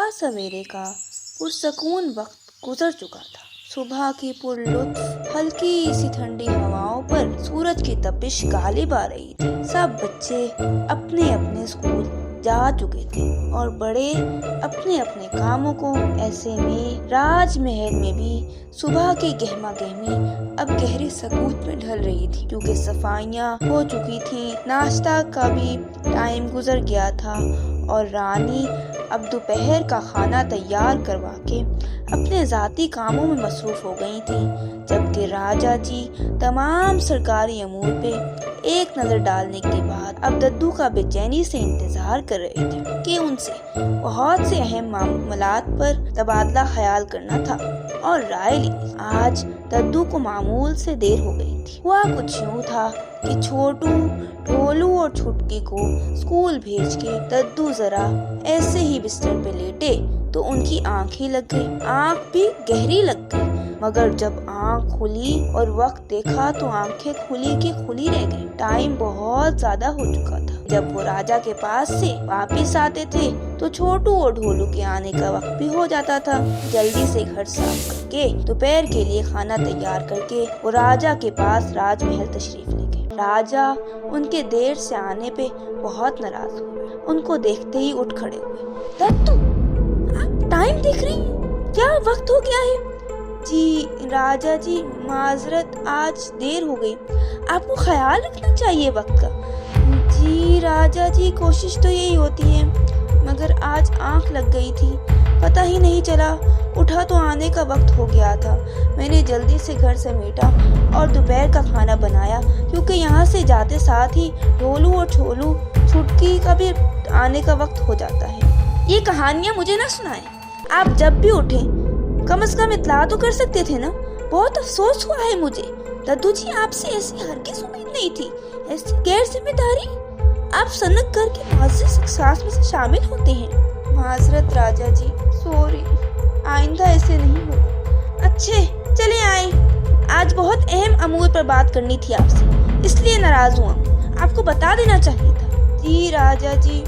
सुबह सवेरे का पुरसकून वक्त गुजर चुका था। सुबह की पुरलुत्फ हल्की सी ठंडी हवाओं पर सूरज की तपिश गालिब आ रही थी। सब बच्चे अपने अपने स्कूल जा चुके थे और बड़े अपने अपने कामों को। ऐसे में राजमहल में भी सुबह की गहमा गहमी अब गहरी सकूत में ढल रही थी, क्योंकि सफाइयाँ हो चुकी थीं, नाश्ता का भी टाइम गुजर गया था और रानी अब दोपहर का खाना तैयार करवा के अपने जाती कामों में मसरूफ हो गई थी, जबकि राजा जी तमाम सरकारी अमूर पे एक नजर डालने के बाद अब दद्दू का बेचैनी से इंतजार कर रहे थे कि उनसे बहुत से अहम मामलात पर तबादला ख्याल करना था और राय ली। आज दद्दू को मामूल से देर हो गई थी। हुआ कुछ यूँ था कि छोटू, ढोलू और छुटकी को स्कूल भेज के दद्दू जरा ऐसे ही बिस्तर पे लेटे तो उनकी आंखें लग गई। आंख भी गहरी लग गई, मगर जब आंख खुली और वक्त देखा तो आंखें खुली की खुली रह गई। टाइम बहुत ज्यादा हो चुका था। जब वो राजा के पास से वापिस आते थे तो छोटू और ढोलू के आने का वक्त भी हो जाता था। जल्दी से घर साफ करके दोपहर के लिए खाना तैयार करके वो राजा के पास राजमहल तशरीफ ले गए। राजा उनके देर से आने पे बहुत नाराज हुए। उनको देखते ही उठ खड़े हुए। दद्दू, आप टाइम देख रही हैं? क्या वक्त हो गया है? जी राजा जी, माजरत, आज देर हो गई। आपको ख्याल रखना चाहिए वक्त का। जी राजा जी, कोशिश तो यही होती है, मगर आज आंख लग गई थी, पता ही नहीं चला। उठा तो आने का वक्त हो गया था। मैंने जल्दी से घर समेटा और दोपहर का खाना बनाया, क्योंकि यहाँ से जाते साथ ही ढोलू और छोलू, छुटकी का भी आने का वक्त हो जाता है। ये कहानियाँ मुझे ना सुनाएं। आप जब भी उठे कम से कम इत्तला तो कर सकते थे ना। बहुत अफसोस हुआ है मुझे। दद्दू जी, आपसे ऐसी हरगिज़ उम्मीद नहीं थी। ऐसी गैर जिम्मेदारी। आप सनक घर के मुअज़्ज़ज़ अशख़ास में से शामिल होते हैं। माजरत राजा जी, सॉरी, आइंदा ऐसे नहीं होगा। अच्छे, चले आए। आज बहुत अहम अमूर पर बात करनी थी आपसे, इसलिए नाराज हुआ। आपको बता देना चाहिए था। जी राजा जी,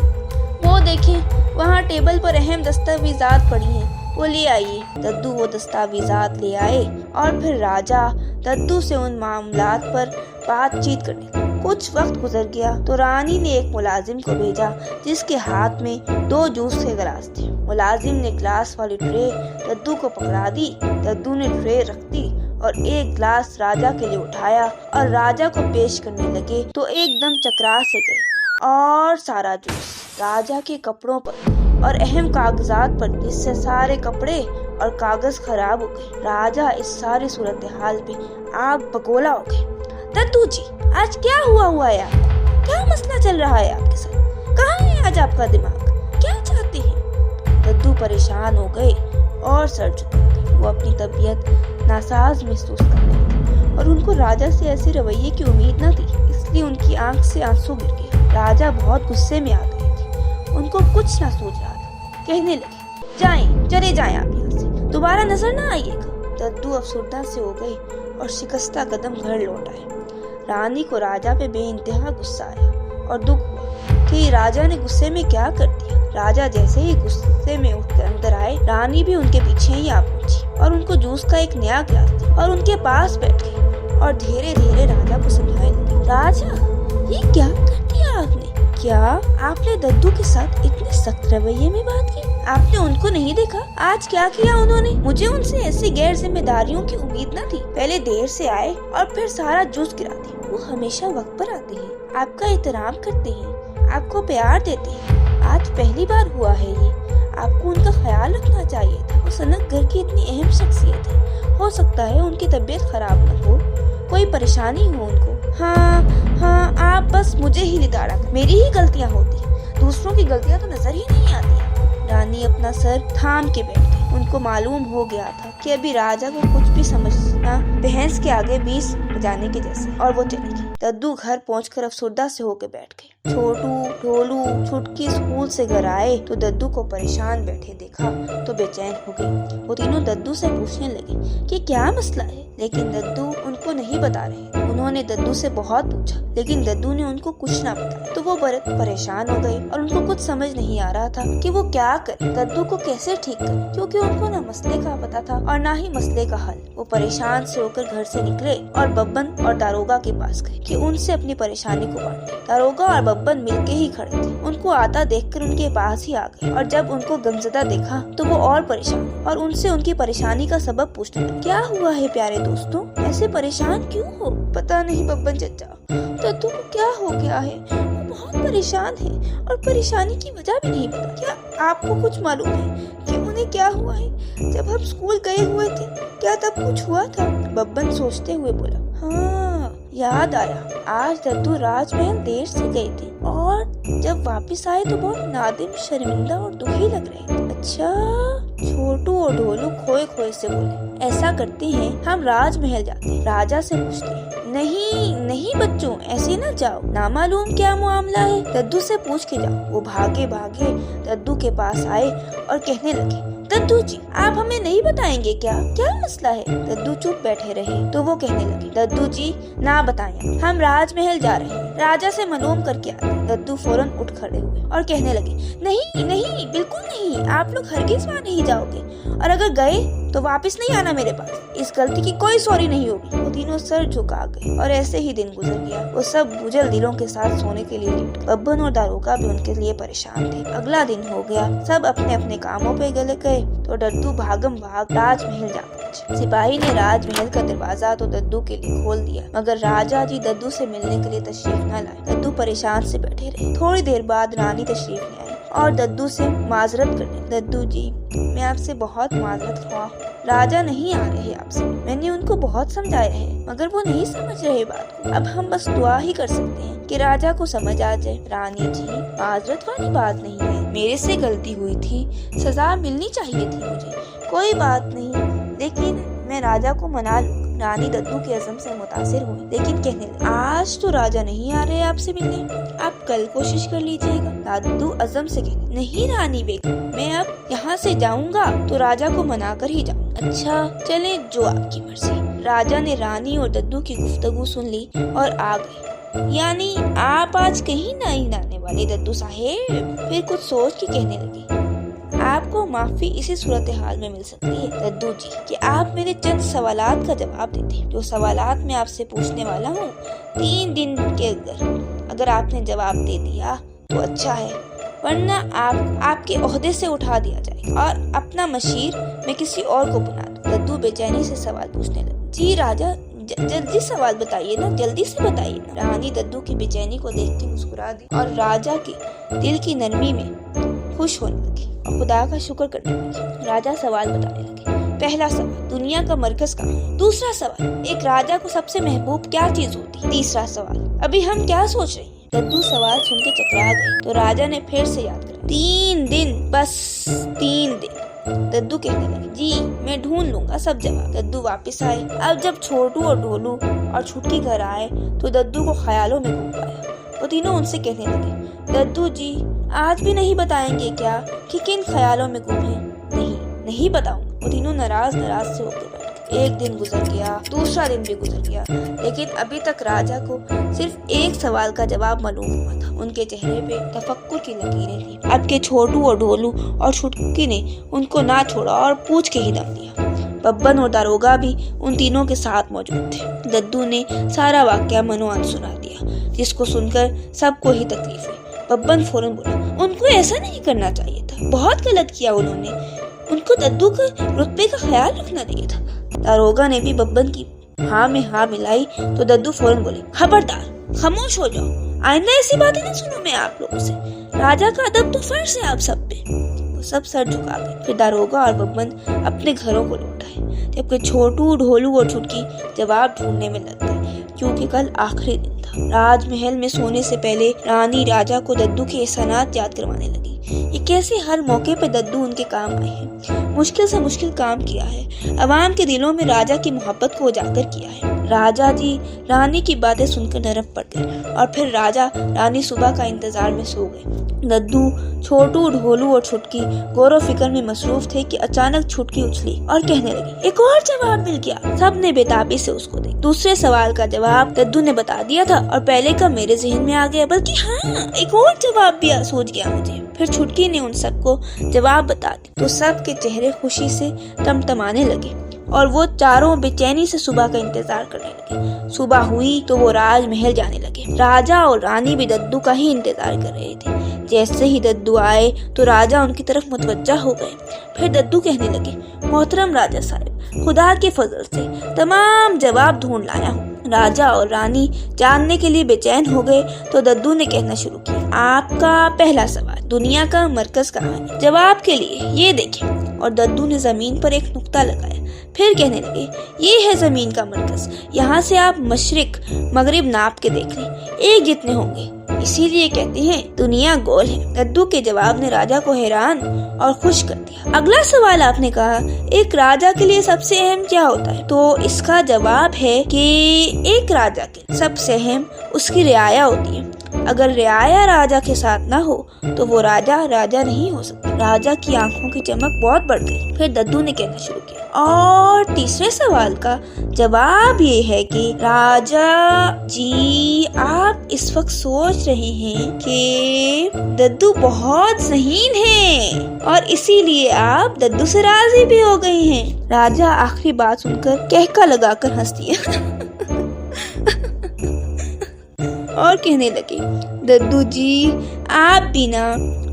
वो देखें, वहाँ टेबल पर अहम दस्तावेजात पड़ी हैं, वो ले आइए। दद्दू वो दस्तावेजात ले आए और फिर राजा दद्दू से उन मामलात पर बातचीत करने लगे। कुछ वक्त गुजर गया तो रानी ने एक मुलाजिम को भेजा जिसके हाथ में 2 जूस के गिलास थे। मुलाजिम ने गिलास वाली ट्रे दद्दू को पकड़ा दी। दद्दू ने ट्रे रख दी और एक गिलास राजा के लिए उठाया और राजा को पेश करने लगे तो एकदम चकरा से गए और सारा जूस राजा के कपड़ों पर और अहम कागजात पर, जिससे सारे कपड़े और कागज खराब हो गए। राजा इस सारी सूरत हाल पे आग बगोला हो गए। दद्दू जी, आज क्या हुआ है आपको? क्या मसला चल रहा है आपके साथ? कहाँ है आज आपका दिमाग? क्या चाहते हैं? दद्दू परेशान हो गए और सर झुका गए। वो अपनी तबीयत नासाज महसूस कर रहे थे और उनको राजा से ऐसे रवैये की उम्मीद न थी, इसलिए उनकी आंख से आंसू गिर गए। राजा बहुत गुस्से में आ गए थे। उनको कुछ न सूझ रहा था। कहने लगे, जाएं, चले जाएं आप यहाँ से, दोबारा नजर न आइएगा। दद्दू अफसरदा से हो गए और शिकस्ता कदम घर लौट आए। रानी को राजा पे बेइंतहा गुस्सा आया और दुख हुआ कि राजा ने गुस्से में क्या कर दिया। राजा जैसे ही गुस्से में उठकर अंदर आए, रानी भी उनके पीछे ही आ पहुंची और उनको जूस का एक नया गिलास दिया और उनके पास बैठ गई और धीरे धीरे राजा को समझाने लगी। राजा, ये क्या कर दिया आपने? क्या आपने दद्दू के साथ इतने सख्त रवैये में बात की? आपने उनको नहीं देखा आज क्या किया उन्होंने? मुझे उनसे ऐसी गैर जिम्मेदारियों की उम्मीद न थी। पहले देर से आए और फिर सारा जूस गिरा दिया। वो हमेशा वक्त पर आते हैं, आपका एहतराम करते हैं, आपको प्यार देते हैं। आज पहली बार हुआ है ये। आपको उनका ख्याल रखना चाहिए था। वो सनक घर की इतनी अहम शख्सियत है। हो सकता है उनकी तबीयत खराब न हो, कोई परेशानी हो उनको। हाँ, आप बस मुझे ही निताड़ा कर, मेरी ही गलतियाँ होती, दूसरों की गलतियाँ तो नजर ही नहीं आती। रानी अपना सर थाम के बैठ गई। उनको मालूम हो गया था कि अभी राजा को कुछ भी समझना बहस के आगे 20 जाने के जैसे, और वो चली गई। दद्दू घर पहुंचकर अफसरदा से होकर बैठ गई। छोटू, ढोलू, छुटकी स्कूल से घर आए तो दद्दू को परेशान बैठे देखा तो बेचैन हो गई। वो तीनों दद्दू से पूछने लगे कि क्या मसला है, लेकिन दद्दू उनको नहीं बता रहे। उन्होंने दद्दू से बहुत पूछा, लेकिन दद्दू ने उनको कुछ ना बताया। तो वो परेशान हो गए और उनको कुछ समझ नहीं आ रहा था कि वो क्या करे, दद्दू को कैसे ठीक करे, क्योंकि उनको ना मसले का पता था और ना ही मसले का हल। वो परेशान से होकर घर से निकले और बब्बन और दारोगा के पास गए कि उनसे अपनी परेशानी को बांटे। दारोगा और बब्बन मिलके ही खड़े थे। उनको आता देखकर उनके पास ही आ गए और जब उनको गमज़दा देखा तो वो और परेशान और उनसे उनकी परेशानी का सबब पूछने लगे। क्या हुआ है प्यारे दोस्तों, ऐसे परेशान क्यों हो? पता नहीं बब्बन चचा, दद्दू को क्या हो गया है, वो बहुत परेशान है और परेशानी की वजह भी नहीं पता। क्या आपको कुछ मालूम है कि उन्हें क्या हुआ है? जब हम स्कूल गए हुए थे क्या तब कुछ हुआ था? बब्बन सोचते हुए बोला, हाँ याद आया, आज दद्दू राजमहल देर से गए थे और जब वापस आए तो बहुत नादिम, शर्मिंदा और दुखी लग रहे थे। अच्छा, छोटू और ढोलू खोए खोए से बोले, ऐसा करते हैं हम राजमहल जाते हैं, राजा से पूछते हैं। नहीं नहीं बच्चों, ऐसे न जाओ, ना मालूम क्या मामला है, दद्दू से पूछ के जाओ। वो भागे भागे दद्दू के पास आए और कहने लगे, दद्दू जी आप हमें नहीं बताएंगे क्या, क्या मसला है? दद्दू चुप बैठे रहे तो वो कहने लगी, दद्दू जी ना बताएं, हम राजमहल जा रहे हैं, राजा से मालूम करके आते। दद्दू फौरन उठ खड़े हुए और कहने लगे, नहीं नहीं बिल्कुल नहीं, आप लोग हरगिज़ वहाँ नहीं जाओगे और अगर गए तो वापस नहीं आना मेरे पास, इस गलती की कोई सॉरी नहीं होगी। वो तीनों सर झुका गए और ऐसे ही दिन गुजर गया। वो सब बुझल दिलों के साथ सोने के लिए लेट। बब्बन और दारोगा भी उनके लिए परेशान थे। अगला दिन हो गया, सब अपने अपने कामों पे गले गए तो दद्दू भागम भाग राजमहल जा पहुंचे। सिपाही ने राजमहल का दरवाजा तो दद्दू के लिए खोल दिया, मगर राजा जी दद्दू से मिलने के लिए तशरीफ न लाए। दद्दू परेशान से बैठे रहे। थोड़ी देर बाद रानी तशरीफ ले आई और दद्दू से माजरत करने, दद्दू जी मैं आपसे बहुत माजरत ख्वाह हूँ, राजा नहीं आ रहे आपसे, मैंने उनको बहुत समझाया है मगर वो नहीं समझ रहे बात को। अब हम बस दुआ ही कर सकते हैं कि राजा को समझ आ जाए। रानी जी माजरत वाली बात नहीं है, मेरे से गलती हुई थी, सजा मिलनी चाहिए थी मुझे, कोई बात नहीं, लेकिन मैं राजा को मना लूंगा। रानी दद्दू के अज़म से मुतासिर हुई, लेकिन कहने लगी, आज तो राजा नहीं आ रहे आपसे मिलने, आप कल कोशिश कर लीजिएगा। दद्दू अज़म से कहने, नहीं रानी बेगम, मैं अब यहाँ से जाऊँगा तो राजा को मना कर ही जाऊँ। अच्छा चले, जो आपकी मर्जी। राजा ने रानी और दद्दू की गुफ्तगू सुन ली और आ गए। यानी आप आज कहीं नहीं आने वाले दद्दू साहेब? फिर कुछ सोच के कहने लगी, आपको माफी इसी सूरत हाल में मिल सकती है दद्दू जी कि आप मेरे चंद सवालात का जवाब देते। जो सवालात मैं आपसे पूछने वाला हूँ 3 दिन के अगर आपने जवाब दे दिया तो अच्छा है, वरना आपके ओहदे से उठा दिया जाएगा और अपना मशीर मैं किसी और को बुला दूँ। दद्दू बेचैनी से सवाल पूछने लगे। जी राजा जल्दी सवाल बताइए ना, जल्दी से बताइए ना। रानी दद्दू की बेचैनी को देख के मुस्कुरा दी और राजा के दिल की नरमी में खुश होने लगी और खुदा का शुक्र करने लगी। राजा सवाल बताने लगे। पहला सवाल, दुनिया का मरकज कहाँ है? दूसरा सवाल, एक राजा को सबसे महबूब क्या चीज होती है? तीसरा सवाल, अभी हम क्या सोच रहे हैं? दद्दू सवाल सुन के चकरा गई तो राजा ने फिर से याद करा, 3 दिन, बस 3 दिन। दद्दू कहने लगे, जी मैं ढूंढ लूंगा सब जवाब। दद्दू वापस आए। अब जब छोटू और ढोलू और छुटकी घर आए तो दद्दू को ख्यालों में घूम पाया। वो तीनों उनसे कहने लगे, दद्दू जी आज भी नहीं बताएंगे क्या कि किन ख्यालों में गुम है? नहीं बताऊंगा। वो तीनों नाराज से होकर बैठ गए। एक दिन गुजर गया, दूसरा दिन भी गुजर गया, लेकिन अभी तक राजा को सिर्फ एक सवाल का जवाब मालूम हुआ था। उनके चेहरे पे तफक्कुर की लकीरें थी। अब के छोटू और ढोलू और छुटकी ने उनको ना छोड़ा और पूछ के ही दम दिया। बब्बन और दारोगा भी उन तीनों के साथ मौजूद थे। दद्दू ने सारा वाकया मनोअन सुना दिया, जिसको सुनकर सबको ही तकलीफ हुई। बब्बन फौरन बोला, उनको ऐसा नहीं करना चाहिए था, बहुत गलत किया उन्होंने, उनको दद्दू के रुतबे का ख्याल रखना चाहिए था। दारोगा ने भी बब्बन की हाँ में हाँ मिलाई तो दद्दू फौरन बोले, खबरदार, खामोश हो जाओ, आइंदा ऐसी बातें नहीं सुनो मैं आप लोगों से, राजा का अदब तो फर्ज है आप सब पे। वो सब सर झुका गए। फिर दारोगा और बब्बन अपने घरों को लौट आए, जबकि छोटू, ढोलू और छुटकी जवाब ढूंढने में लग गए, क्योंकि कल आखिरी दिन था। राजमहल में सोने से पहले रानी राजा को दद्दू के एहसानात याद करवाने लगी। ये कैसे हर मौके पे दद्दू उनके काम आए हैं। मुश्किल से मुश्किल काम किया है, अवाम के दिलों में राजा की मोहब्बत को उजागर किया है। राजा जी रानी की बातें सुनकर नरम पड़ गए और फिर राजा रानी सुबह का इंतजार में सो गए। दद्दू, छोटू, ढोलू और छुटकी गौर फिक्र में मसरूफ थे कि अचानक छुटकी उछली और कहने लगी, एक और जवाब मिल गया। सबने बेताबी से उसको देखा। दूसरे सवाल का जवाब दद्दू ने बता दिया था और पहले का मेरे जहन में आ गया, बल्कि हाँ, एक और जवाब भी सूझ गया मुझे। फिर छुटकी ने उन सबको जवाब बता दी तो सबके चेहरे खुशी से टमटमाने लगे और वो चारों बेचैनी से सुबह का इंतजार करने लगे। सुबह हुई तो वो राजमहल जाने लगे। राजा और रानी भी दद्दू का ही इंतजार कर रहे थे। जैसे ही दद्दू आए तो राजा उनकी तरफ मुतवज्जा हो गए। फिर दद्दू कहने लगे, मोहतरम राजा साहब, खुदा के फजल से तमाम जवाब ढूंढ लाया हूँ। राजा और रानी जानने के लिए बेचैन हो गए तो दद्दू ने कहना शुरू किया, आपका पहला सवाल, दुनिया का मरकज कहाँ है? जवाब के लिए ये देखें। और दद्दू ने जमीन पर एक नुक्ता लगाया। फिर कहने लगे, ये है जमीन का मरकज। यहाँ से आप मशरिक मगरिब नाप के देख लें, एक जितने होंगे, इसीलिए कहते हैं दुनिया गोल है। दद्दू के जवाब ने राजा को हैरान और खुश कर दिया। अगला सवाल आपने कहा, एक राजा के लिए सबसे अहम क्या होता है? तो इसका जवाब है कि एक राजा के सबसे अहम उसकी रियाया होती है। अगर रियाया राजा के साथ ना हो तो वो राजा राजा नहीं हो सकता। राजा की आंखों की चमक बहुत बढ़ गई। फिर दद्दू ने कहना शुरू किया, और तीसरे सवाल का जवाब ये है कि राजा जी, आप इस वक्त सोच रहे हैं कि दद्दू बहुत ज़हीन है और इसीलिए आप दद्दू से राजी भी हो गए हैं। राजा आखिरी बात सुनकर कहका लगाकर हंस दिया और कहने लगे, दद्दू जी आप भी ना।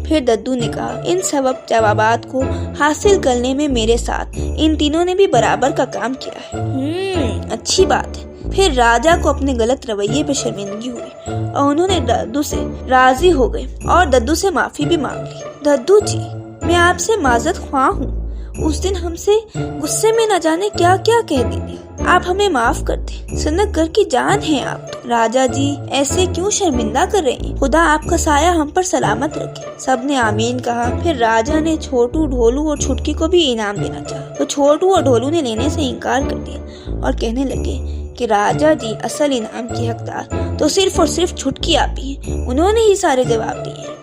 फिर दद्दू ने कहा, इन सब जवाबात को हासिल करने में मेरे साथ इन तीनों ने भी बराबर का काम किया है। अच्छी बात है। फिर राजा को अपने गलत रवैये पे शर्मिंदगी हुई और उन्होंने दद्दू से राजी हो गए और दद्दू से माफी भी मांग ली। दद्दू जी, मैं आपसे माजरत ख्वाह हूँ। उस दिन हमसे गुस्से में न जाने क्या क्या कह दिया। आप हमें माफ कर दें। सनतगर की जान है आप तो। राजा जी ऐसे क्यों शर्मिंदा कर रहे हैं? खुदा आपका साया हम पर सलामत रखे। सबने आमीन कहा। फिर राजा ने छोटू, ढोलू और छुटकी को भी इनाम देना चाहा तो छोटू और ढोलू ने लेने से इनकार कर दिया और कहने लगे कि राजा जी, असल इनाम की हकदार तो सिर्फ और सिर्फ छुटकी आप ही हैं। उन्होंने ही सारे जवाब दिए हैं।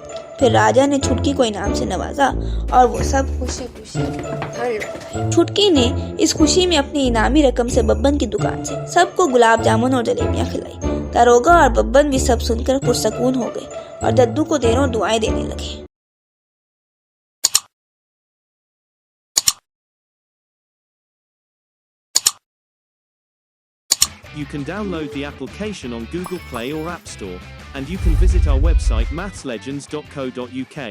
फिर राजा ने छुटकी को इनाम से नवाजा और वो सब खुशी खुशी घर लौट आए। छुटकी ने इस खुशी में अपनी इनामी रकम से बब्बन की दुकान से सबको गुलाब जामुन और जलेबियां खिलाई। दारोगा और बब्बन भी सब सुनकर पुरसकून हो गए और दद्दू को ढेरों दुआएं देने लगे। You can download the application on Google Play or App Store, and you can visit our website mathslegends.co.uk.